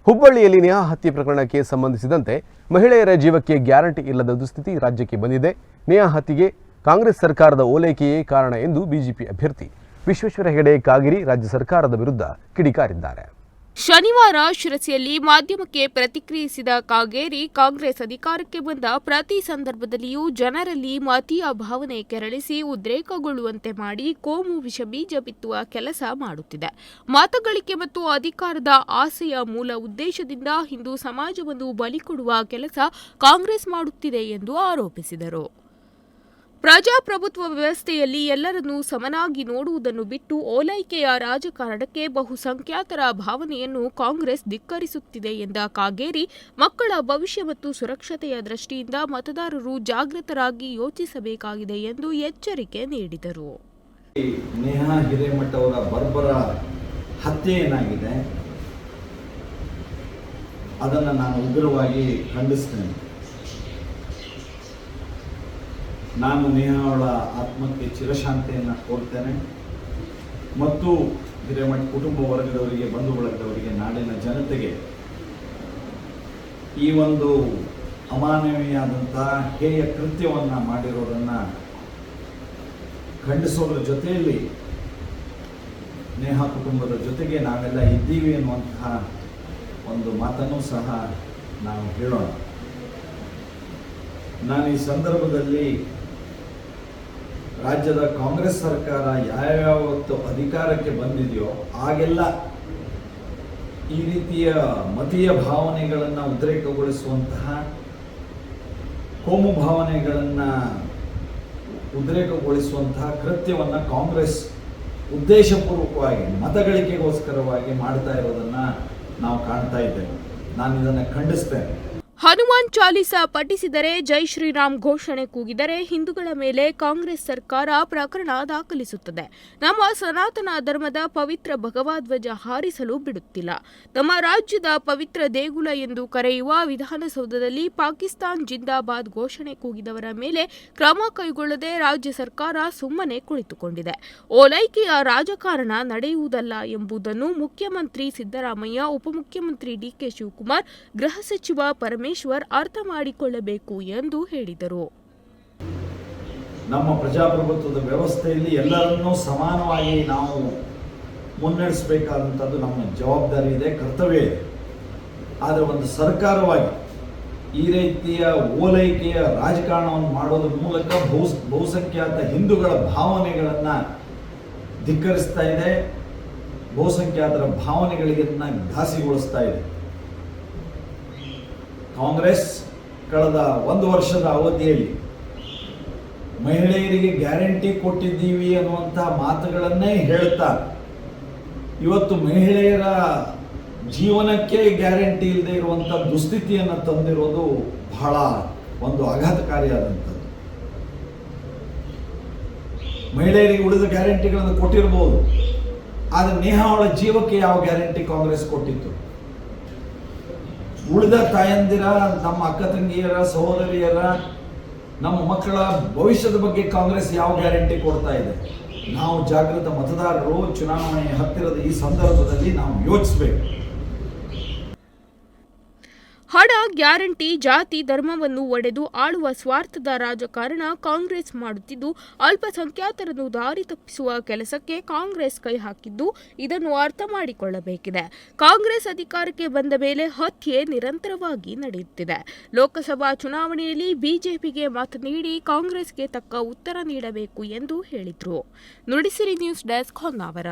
ಹುಬ್ಬಳ್ಳಿಯಲ್ಲಿ ನೇಹಾ ಹತ್ಯೆ ಪ್ರಕರಣಕ್ಕೆ ಸಂಬಂಧಿಸಿದಂತೆ ಮಹಿಳೆಯರ ಜೀವಕ್ಕೆ ಗ್ಯಾರಂಟಿ ಇಲ್ಲದ ದುಸ್ಥಿತಿ ರಾಜ್ಯಕ್ಕೆ ಬಂದಿದೆ. ನೇಹಾ ಹತ್ಯೆಗೆ ಕಾಂಗ್ರೆಸ್ ಸರ್ಕಾರದ ಓಲೈಕೆಯೇ ಕಾರಣ ಎಂದು ಬಿಜೆಪಿ ಅಭ್ಯರ್ಥಿ ವಿಶ್ವೇಶ್ವರ ಹೆಗಡೆ ಕಾಗೇರಿ ರಾಜ್ಯ ಸರ್ಕಾರದ ವಿರುದ್ಧ ಕಿಡಿಕಾರಿದ್ದಾರೆ. ಶನಿವಾರ ಶಿರಸಿಯಲ್ಲಿ ಮಾಧ್ಯಮಕ್ಕೆ ಪ್ರತಿಕ್ರಿಯಿಸಿದ ಕಾಗೇರಿ, ಕಾಂಗ್ರೆಸ್ ಅಧಿಕಾರಕ್ಕೆ ಬಂದ ಪ್ರತಿ ಸಂದರ್ಭದಲ್ಲಿಯೂ ಜನರಲ್ಲಿ ಮತೀಯ ಭಾವನೆ ಕೆರಳಿಸಿ ಉದ್ರೇಕಗೊಳ್ಳುವಂತೆ ಮಾಡಿ ಕೋಮು ವಿಷಬೀಜ ಬಿತ್ತುವ ಕೆಲಸ ಮಾಡುತ್ತಿದೆ. ಮತಗಳಿಕೆ ಮತ್ತು ಅಧಿಕಾರದ ಆಸೆಯ ಮೂಲ ಉದ್ದೇಶದಿಂದ ಹಿಂದೂ ಸಮಾಜವನ್ನು ಬಲಿ ಕೊಡುವ ಕೆಲಸ ಕಾಂಗ್ರೆಸ್ ಮಾಡುತ್ತಿದೆ ಎಂದು ಆರೋಪಿಸಿದರು. ಪ್ರಜಾಪ್ರಭುತ್ವ ವ್ಯವಸ್ಥೆಯಲ್ಲಿ ಎಲ್ಲರನ್ನೂ ಸಮನಾಗಿ ನೋಡುವುದನ್ನು ಬಿಟ್ಟು ಓಲೈಕೆಯ ರಾಜಕಾರಣಕ್ಕೆ ಬಹುಸಂಖ್ಯಾತರ ಭಾವನೆಯನ್ನು ಕಾಂಗ್ರೆಸ್ ಧಿಕ್ಕರಿಸುತ್ತಿದೆ ಎಂದ ಕಾಗೇರಿ, ಮಕ್ಕಳ ಭವಿಷ್ಯ ಮತ್ತು ಸುರಕ್ಷತೆಯ ದೃಷ್ಟಿಯಿಂದ ಮತದಾರರು ಜಾಗೃತರಾಗಿ ಯೋಚಿಸಬೇಕಾಗಿದೆ ಎಂದು ಎಚ್ಚರಿಕೆ ನೀಡಿದರು. ನೇಹಾ ಹಿರೇಮಠ ಅವರ ಬರ್ಬರ ಹತ್ಯೆ ಏನಾಗಿದೆ ಅದನ್ನು ನಾನು ಉಗ್ರವಾಗಿ ಖಂಡಿಸ್ತೇನೆ. ನಾನು ನೇಹಾ ಅವಳ ಆತ್ಮಕ್ಕೆ ಚಿರಶಾಂತಿಯನ್ನು ಕೋರ್ತೇನೆ ಮತ್ತು ಹಿರೇಮಠ ಕುಟುಂಬ ವರ್ಗದವರಿಗೆ, ಬಂಧು ಬಳಗದವರಿಗೆ, ನಾಡಿನ ಜನತೆಗೆ ಈ ಒಂದು ಅಮಾನವೀಯವಾದಂಥ ಹೇಯ ಕೃತ್ಯವನ್ನು ಮಾಡಿರೋದನ್ನು ಖಂಡಿಸೋದ್ರ ಜೊತೆಯಲ್ಲಿ ನೇಹಾ ಕುಟುಂಬದ ಜೊತೆಗೆ ನಾವೆಲ್ಲ ಇದ್ದೀವಿ ಅನ್ನುವಂತಹ ಒಂದು ಮಾತನ್ನು ಸಹ ನಾವು ಹೇಳೋಣ. ನಾನು ಈ ಸಂದರ್ಭದಲ್ಲಿ ರಾಜ್ಯದ ಕಾಂಗ್ರೆಸ್ ಸರ್ಕಾರ ಯಾವ್ಯಾವತ್ತು ಅಧಿಕಾರಕ್ಕೆ ಬಂದಿದೆಯೋ ಆಗೆಲ್ಲ ಈ ರೀತಿಯ ಮತೀಯ ಭಾವನೆಗಳನ್ನು ಉದ್ರೇಕಗೊಳಿಸುವಂತಹ, ಕೋಮು ಭಾವನೆಗಳನ್ನು ಉದ್ರೇಕಗೊಳಿಸುವಂತಹ ಕೃತ್ಯವನ್ನು ಕಾಂಗ್ರೆಸ್ ಉದ್ದೇಶಪೂರ್ವಕವಾಗಿ ಮತಗಳಿಕೆಗೋಸ್ಕರವಾಗಿ ಮಾಡ್ತಾ ಇರೋದನ್ನು ನಾವು ಕಾಣ್ತಾ ಇದ್ದೇವೆ. ನಾನು ಇದನ್ನು ಖಂಡಿಸ್ತೇನೆ. ಹನುಮಾನ್ ಚಾಲೀಸ ಪಠಿಸಿದರೆ ಜೈ ಶ್ರೀರಾಮ್ ಘೋಷಣೆ ಕೂಗಿದರೆ ಹಿಂದೂಗಳ ಮೇಲೆ ಕಾಂಗ್ರೆಸ್ ಸರ್ಕಾರ ಪ್ರಕರಣ ದಾಖಲಿಸುತ್ತದೆ. ನಮ್ಮ ಸನಾತನ ಧರ್ಮದ ಪವಿತ್ರ ಭಗವಧ್ವಜ ಹಾರಿಸಲು ಬಿಡುತ್ತಿಲ್ಲ. ನಮ್ಮ ರಾಜ್ಯದ ಪವಿತ್ರ ದೇಗುಲ ಎಂದು ಕರೆಯುವ ವಿಧಾನಸೌಧದಲ್ಲಿ ಪಾಕಿಸ್ತಾನ್ ಜಿಂದಾಬಾದ್ ಘೋಷಣೆ ಕೂಗಿದವರ ಮೇಲೆ ಕ್ರಮ ಕೈಗೊಳ್ಳದೆ ರಾಜ್ಯ ಸರ್ಕಾರ ಸುಮ್ಮನೆ ಕುಳಿತುಕೊಂಡಿದೆ. ಓಲೈಕೆಯ ರಾಜಕಾರಣ ನಡೆಯುವುದಲ್ಲ ಎಂಬುದನ್ನು ಮುಖ್ಯಮಂತ್ರಿ ಸಿದ್ದರಾಮಯ್ಯ, ಉಪಮುಖ್ಯಮಂತ್ರಿ ಡಿಕೆ ಶಿವಕುಮಾರ್, ಗೃಹ ಸಚಿವ ಪರಮೇಶ್ವರ್ ಅರ್ಥ ಮಾಡಿಕೊಳ್ಳಬೇಕು ಎಂದು ಹೇಳಿದರು. ನಮ್ಮ ಪ್ರಜಾಪ್ರಭುತ್ವದ ವ್ಯವಸ್ಥೆಯಲ್ಲಿ ಎಲ್ಲರನ್ನೂ ಸಮಾನವಾಗಿ ನಾವು ಮುನ್ನಡೆಸಬೇಕಾದಂಥದ್ದು ನಮ್ಮ ಜವಾಬ್ದಾರಿ ಇದೆ, ಕರ್ತವ್ಯ ಇದೆ. ಆದರೆ ಒಂದು ಸರ್ಕಾರವಾಗಿ ಈ ರೀತಿಯ ಓಲೈಕೆಯ ರಾಜಕಾರಣವನ್ನು ಮಾಡೋದ್ರ ಮೂಲಕ ಬಹುಸಂಖ್ಯಾತ ಹಿಂದೂಗಳ ಭಾವನೆಗಳನ್ನು ಧಿಕ್ಕರಿಸ್ತಾ ಇದೆ, ಬಹುಸಂಖ್ಯಾತರ ಭಾವನೆಗಳಿಗೆ ಘಾಸಿಗೊಳಿಸ್ತಾ ಇದೆ. ಕಾಂಗ್ರೆಸ್ ಕಳೆದ 1 ವರ್ಷದ ಅವಧಿಯಲ್ಲಿ ಮಹಿಳೆಯರಿಗೆ ಗ್ಯಾರಂಟಿ ಕೊಟ್ಟಿದ್ದೀವಿ ಅನ್ನುವಂಥ ಮಾತುಗಳನ್ನೇ ಹೇಳ್ತಾ ಇವತ್ತು ಮಹಿಳೆಯರ ಜೀವನಕ್ಕೆ ಗ್ಯಾರಂಟಿ ಇಲ್ಲದೆ ಇರುವಂಥ ದುಸ್ಥಿತಿಯನ್ನು ತಂದಿರೋದು ಬಹಳ ಒಂದು ಆಘಾತಕಾರಿಯಾದಂಥದ್ದು. ಮಹಿಳೆಯರಿಗೆ ಉಳಿದ ಗ್ಯಾರಂಟಿಗಳನ್ನು ಕೊಟ್ಟಿರಬಹುದು, ಆದರೆ ನೇಹಾ ಅವಳ ಜೀವಕ್ಕೆ ಯಾವ ಗ್ಯಾರಂಟಿ ಕಾಂಗ್ರೆಸ್ ಕೊಟ್ಟಿತ್ತು? ಉಳಿದ ತಾಯಂದಿರ, ನಮ್ಮ ಅಕ್ಕ ತಂಗಿಯರ, ಸಹೋದರಿಯರ, ನಮ್ಮ ಮಕ್ಕಳ ಭವಿಷ್ಯದ ಬಗ್ಗೆ ಕಾಂಗ್ರೆಸ್ ಯಾವ ಗ್ಯಾರಂಟಿ ಕೊಡ್ತಾ ಇದೆ? ನಾವು ಜಾಗೃತ ಮತದಾರರು ಚುನಾವಣೆ ಹತ್ತಿರದ ಈ ಸಂದರ್ಭದಲ್ಲಿ ನಾವು ಯೋಚಿಸಬೇಕು. ಹಣ, ಗ್ಯಾರಂಟಿ, ಜಾತಿ, ಧರ್ಮವನ್ನು ಒಡೆದು ಆಳುವ ಸ್ವಾರ್ಥದ ರಾಜಕಾರಣ ಕಾಂಗ್ರೆಸ್ ಮಾಡುತ್ತಿದ್ದು, ಅಲ್ಪಸಂಖ್ಯಾತರನ್ನು ದಾರಿ ತಪ್ಪಿಸುವ ಕೆಲಸಕ್ಕೆ ಕಾಂಗ್ರೆಸ್ ಕೈ ಹಾಕಿದ್ದು ಇದನ್ನು ಅರ್ಥ ಮಾಡಿಕೊಳ್ಳಬೇಕಿದೆ. ಕಾಂಗ್ರೆಸ್ ಅಧಿಕಾರಕ್ಕೆ ಬಂದ ಮೇಲೆ ಹತ್ಯೆ ನಿರಂತರವಾಗಿ ನಡೆಯುತ್ತಿದೆ. ಲೋಕಸಭಾ ಚುನಾವಣೆಯಲ್ಲಿ ಬಿಜೆಪಿಗೆ ಮತ ನೀಡಿ ಕಾಂಗ್ರೆಸ್ಗೆ ತಕ್ಕ ಉತ್ತರ ನೀಡಬೇಕು ಎಂದು ಹೇಳಿದರು. Nudisiri news desk, Honnavar.